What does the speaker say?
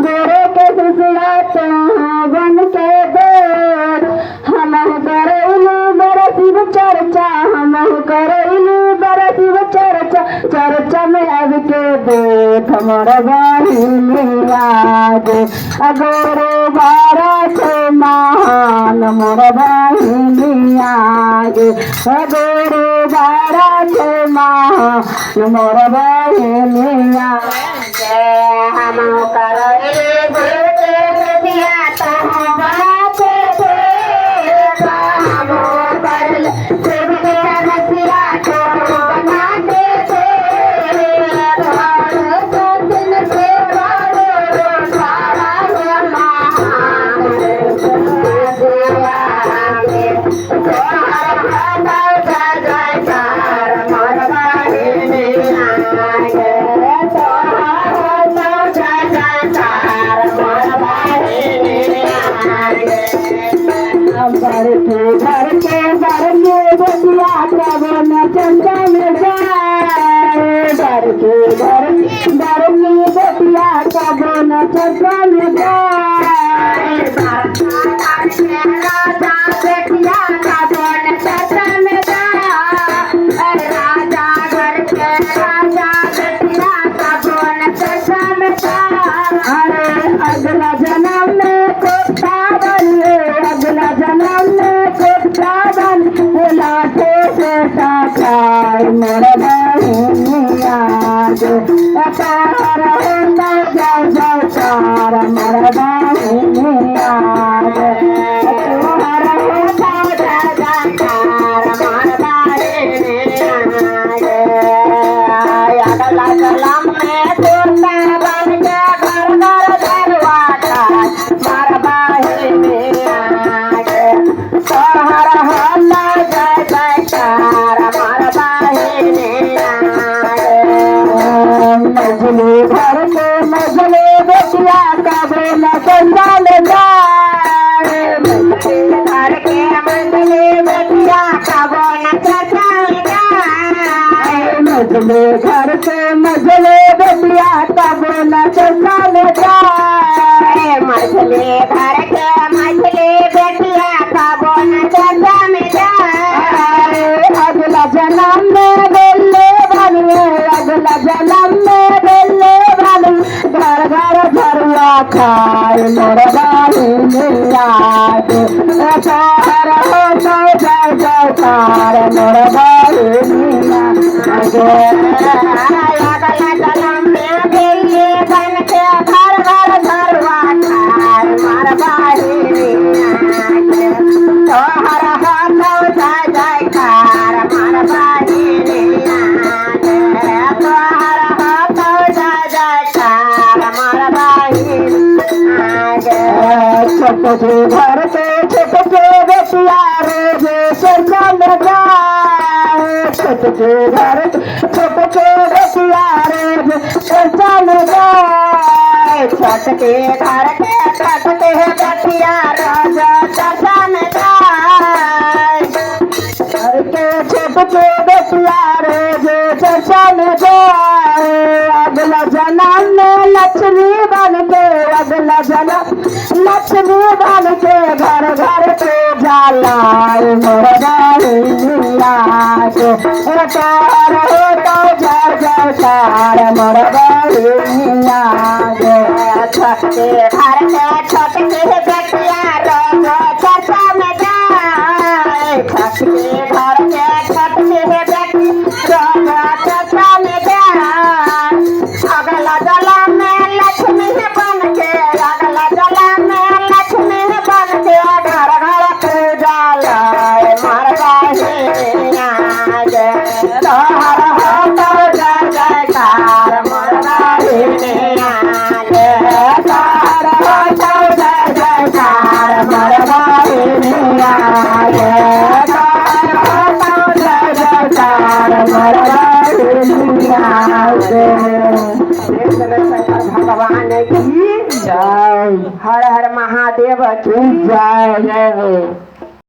गोरे के सिलसिलाते बन के देख हम करैली बड़ा शिव चर्चा हम करैली बड़ा शिव चर्चा चर्चा में अब के देख मोर बहिनी आगे गोरे भारत महान मोर बहिनी आगे गोरे भारत महान मोर बहिनी आगे हम करैली घर के बरने बतिया कब न चंदा में जाए घर के बरने बतिया कब न चंदा में जाए राजा बेटिया कब न चंदा में जाए राजा घर के राजा बेटिया कब न चंदा में जाए अरे अगला जन्म में कोठा बने अगला जन्म लाटे से साकार मोर बहिनी आगे तार होता जय जयकार मोर बहिनी आगे तोहर होता जय जयकार मोर बहिनी आगे अगला जन्म में तोता बन के घर घर दरवाजा मोर बहिनी आगे तोहर मजले घर के मजले बेटिया कब न चंदा में जाए घर के मजले बेटिया कब न चंदा में जाए मजले घर के मजले बेटिया कब न चंदा में जाए मजले घर के मजले बेटिया कब न चंदा में जाए अगला जन्म में बोले बनिए अगला जन्म में बोले बनी घर घर झरुआ खाए मोर बहिनी आगे तोहर होता जय जयकार मोर बहिनी आगे अगला जन्म में बोले बन के घर घर झरुआ खाए मोर बहिनी आगे तोहर होता जय जयकार मोर बहिनी आगे तोहर होता जय जयकार मोर बहिनी आगे छोटे घर के छोटे बेटिया रोज चर्चा में जाए छोटे घर छोटे बेटिया रोज चर्चा में जाए छोटे घर के छोटे बेटिया रोज चर्चा में जाए घर के छोटे बेटिया रोज चर्चा में जाए अगला जन्म में लक्ष्मी बन के अगला जन्म लक्ष्मी बन के घर घर पे जलाए मोर बहिनी आगे तोहर होता जय जयकार मोर बहिनी आगे छोटे घर के छोटे बेटिया रोज चर्चा में जाए छोटे घर के छोटे बेटिया रोज चर्चा में जाए अगला जन्म में लक्ष्मी बन के अगला जन्म में लक्ष्मी बन के घर घर पूजा लाए मोर बहिनी आगे तोहर होता जय जयकार मोर बहिनी आगे तोहर होता जय जयकार मोर बहिनी आगे तोहर होता जय जयकार मोर बहिनी आगे भगवान की जय हर हर महादेव की जय।